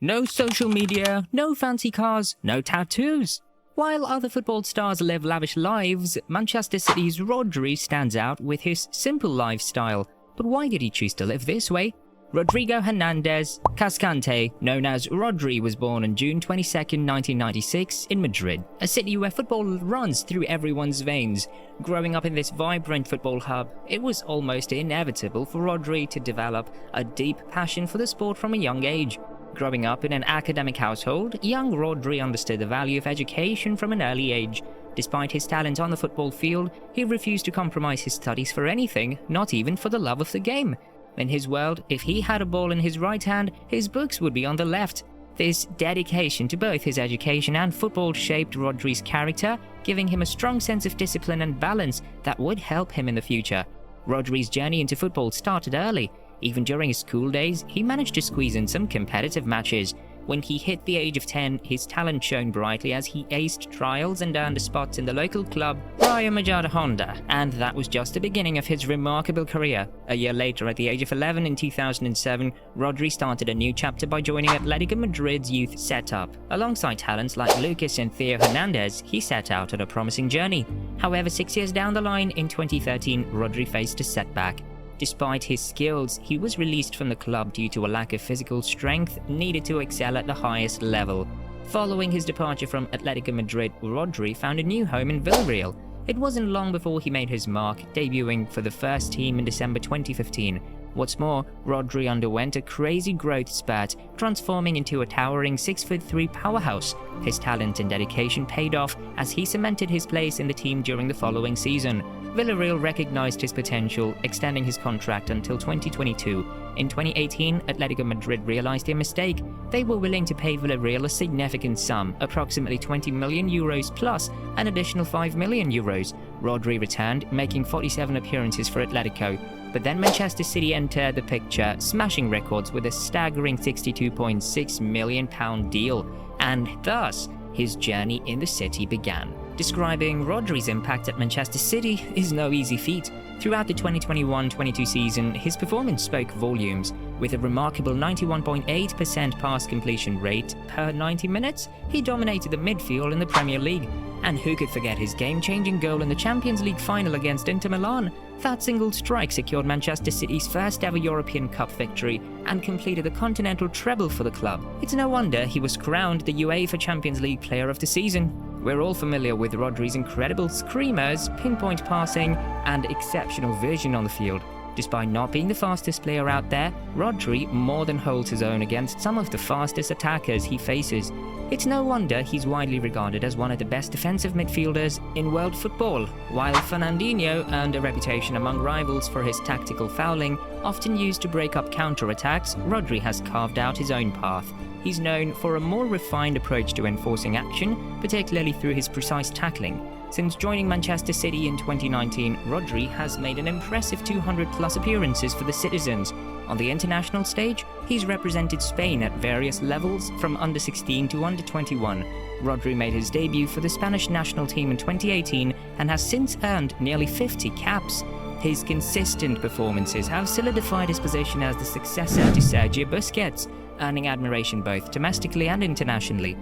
No social media, no fancy cars, no tattoos. While other football stars live lavish lives, Manchester City's Rodri stands out with his simple lifestyle. But why did he choose to live this way? Rodrigo Hernandez Cascante, known as Rodri, was born on June 22, 1996 in Madrid, a city where football runs through everyone's veins. Growing up in this vibrant football hub, it was almost inevitable for Rodri to develop a deep passion for the sport from a young age. Growing up in an academic household, young Rodri understood the value of education from an early age. Despite his talent on the football field, he refused to compromise his studies for anything, not even for the love of the game. In his world, if he had a ball in his right hand, his books would be on the left. This dedication to both his education and football shaped Rodri's character, giving him a strong sense of discipline and balance that would help him in the future. Rodri's journey into football started early. Even during his school days, he managed to squeeze in some competitive matches. When he hit the age of 10, his talent shone brightly as he aced trials and earned a spot in the local club, Rayo Majadahonda, and that was just the beginning of his remarkable career. A year later, at the age of 11 in 2007, Rodri started a new chapter by joining Atletico Madrid's youth setup. Alongside talents like Lucas and Theo Hernandez, he set out on a promising journey. However, 6 years down the line, in 2013, Rodri faced a setback. Despite his skills, he was released from the club due to a lack of physical strength needed to excel at the highest level. Following his departure from Atletico Madrid, Rodri found a new home in Villarreal. It wasn't long before he made his mark, debuting for the first team in December 2015. What's more, Rodri underwent a crazy growth spurt, transforming into a towering 6'3" powerhouse. His talent and dedication paid off as he cemented his place in the team during the following season. Villarreal recognized his potential, extending his contract until 2022. In 2018, Atletico Madrid realized their mistake. They were willing to pay Villarreal a significant sum, approximately €20 million plus an additional €5 million. Rodri returned, making 47 appearances for Atletico. But then Manchester City entered the picture, smashing records with a staggering £62.6 million deal, and thus his journey in the city began. Describing Rodri's impact at Manchester City is no easy feat. Throughout the 2021-22 season, his performance spoke volumes. With a remarkable 91.8% pass completion rate per 90 minutes, he dominated the midfield in the Premier League. And who could forget his game-changing goal in the Champions League final against Inter Milan? That single strike secured Manchester City's first ever European Cup victory and completed the continental treble for the club. It's no wonder he was crowned the UEFA Champions League Player of the Season. We're all familiar with Rodri's incredible screamers, pinpoint passing, and exceptional vision on the field. Despite not being the fastest player out there, Rodri more than holds his own against some of the fastest attackers he faces. It's no wonder he's widely regarded as one of the best defensive midfielders in world football. While Fernandinho earned a reputation among rivals for his tactical fouling, often used to break up counter-attacks, Rodri has carved out his own path. He's known for a more refined approach to enforcing action, particularly through his precise tackling. Since joining Manchester City in 2019, Rodri has made an impressive 200+ appearances for the citizens. On the international stage, he's represented Spain at various levels, from under-16 to under-21. Rodri made his debut for the Spanish national team in 2018 and has since earned nearly 50 caps. His consistent performances have solidified his position as the successor to Sergio Busquets, earning admiration both domestically and internationally.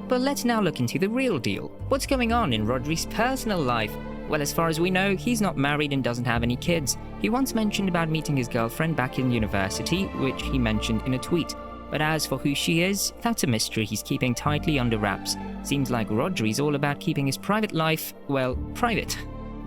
But let's now look into the real deal. What's going on in Rodri's personal life? Well, as far as we know, he's not married and doesn't have any kids. He once mentioned about meeting his girlfriend back in university, which he mentioned in a tweet. But as for who she is, that's a mystery he's keeping tightly under wraps. Seems like Rodri's all about keeping his private life, well, private.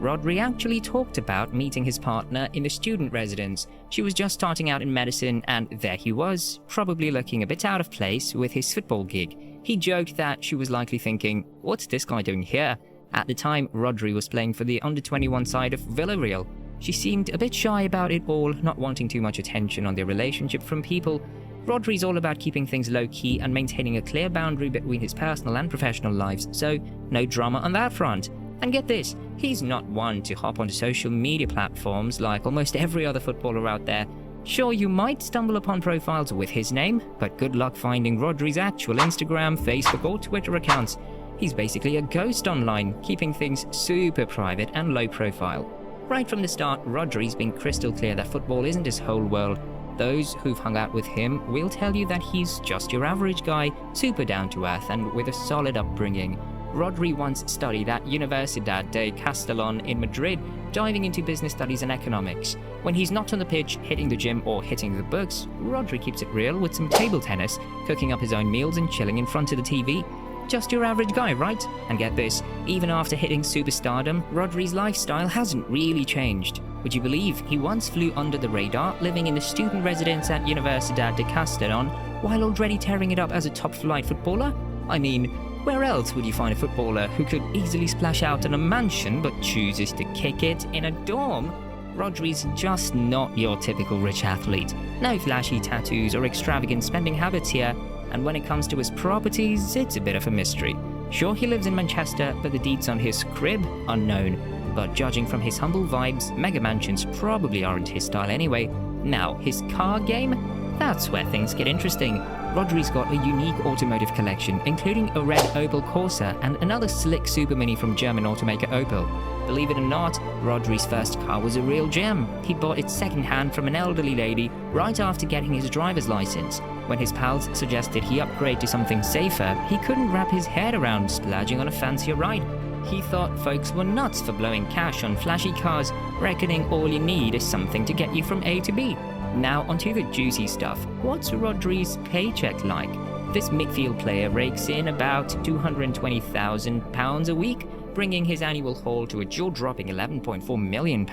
Rodri actually talked about meeting his partner in the student residence. She was just starting out in medicine, and there he was, probably looking a bit out of place with his football gig. He joked that she was likely thinking, "What's this guy doing here?" At the time, Rodri was playing for the under-21 side of Villarreal. She seemed a bit shy about it all, not wanting too much attention on their relationship from people. Rodri's all about keeping things low-key and maintaining a clear boundary between his personal and professional lives, so no drama on that front. And get this, he's not one to hop onto social media platforms like almost every other footballer out there. Sure, you might stumble upon profiles with his name, but good luck finding Rodri's actual Instagram, Facebook or Twitter accounts. He's basically a ghost online, keeping things super private and low profile. Right from the start, Rodri's been crystal clear that football isn't his whole world. Those who've hung out with him will tell you that he's just your average guy, super down to earth and with a solid upbringing. Rodri once studied at Universidad de Castellón in Madrid, diving into business studies and economics. When he's not on the pitch, hitting the gym or hitting the books, Rodri keeps it real with some table tennis, cooking up his own meals and chilling in front of the TV. Just your average guy, right? And get this, even after hitting superstardom, Rodri's lifestyle hasn't really changed. Would you believe he once flew under the radar, living in the student residence at Universidad de Castellón, while already tearing it up as a top-flight footballer? I mean, where else would you find a footballer who could easily splash out in a mansion but chooses to kick it in a dorm? Rodri's just not your typical rich athlete. No flashy tattoos or extravagant spending habits here, and when it comes to his properties, it's a bit of a mystery. Sure, he lives in Manchester, but the deeds on his crib, unknown. But judging from his humble vibes, mega mansions probably aren't his style anyway. Now, his car game? That's where things get interesting. Rodri's got a unique automotive collection, including a red Opel Corsa and another slick super mini from German automaker Opel. Believe it or not, Rodri's first car was a real gem. He bought it second-hand from an elderly lady right after getting his driver's license. When his pals suggested he upgrade to something safer, he couldn't wrap his head around splurging on a fancier ride. He thought folks were nuts for blowing cash on flashy cars, reckoning all you need is something to get you from A to B. Now onto the juicy stuff. What's Rodri's paycheck like? This midfield player rakes in about £220,000 a week, bringing his annual haul to a jaw-dropping £11.4 million.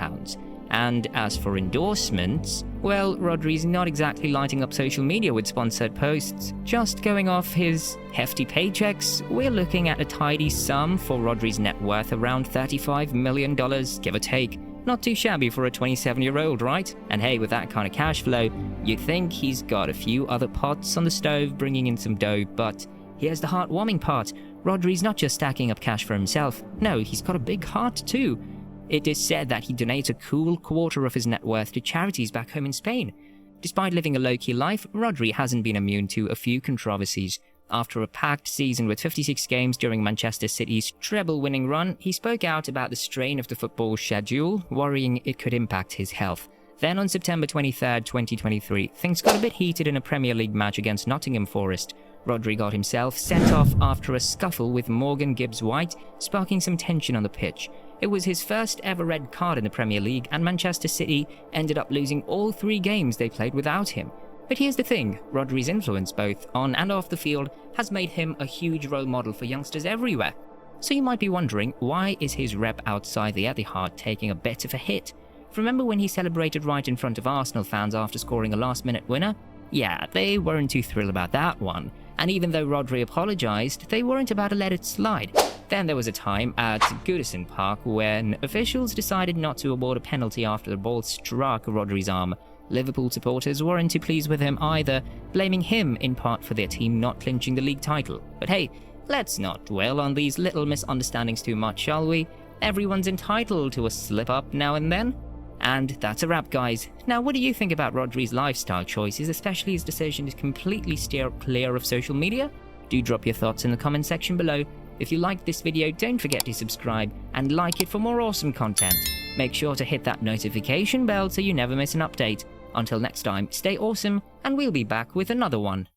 And as for endorsements, well, Rodri's not exactly lighting up social media with sponsored posts. Just going off his hefty paychecks, we're looking at a tidy sum for Rodri's net worth around $35 million, give or take. Not too shabby for a 27-year-old, right? And hey, with that kind of cash flow, you'd think he's got a few other pots on the stove bringing in some dough, but here's the heartwarming part. Rodri's not just stacking up cash for himself. No, he's got a big heart too. It is said that he donates a cool quarter of his net worth to charities back home in Spain. Despite living a low-key life, Rodri hasn't been immune to a few controversies. After a packed season with 56 games during Manchester City's treble-winning run, he spoke out about the strain of the football schedule, worrying it could impact his health. Then on September 23, 2023, things got a bit heated in a Premier League match against Nottingham Forest. Rodri got himself sent off after a scuffle with Morgan Gibbs-White, sparking some tension on the pitch. It was his first ever red card in the Premier League, and Manchester City ended up losing all 3 games they played without him. But here's the thing, Rodri's influence both on and off the field has made him a huge role model for youngsters everywhere. So you might be wondering, why is his rep outside the Etihad taking a bit of a hit? Remember when he celebrated right in front of Arsenal fans after scoring a last-minute winner? Yeah, they weren't too thrilled about that one. And even though Rodri apologized, they weren't about to let it slide. Then there was a time at Goodison Park when officials decided not to award a penalty after the ball struck Rodri's arm. Liverpool supporters weren't too pleased with him either, blaming him in part for their team not clinching the league title. But hey, let's not dwell on these little misunderstandings too much, shall we? Everyone's entitled to a slip-up now and then. And that's a wrap, guys. Now, what do you think about Rodri's lifestyle choices, especially his decision to completely steer clear of social media? Do drop your thoughts in the comment section below. If you liked this video, don't forget to subscribe and like it for more awesome content. Make sure to hit that notification bell so you never miss an update. Until next time, stay awesome, and we'll be back with another one.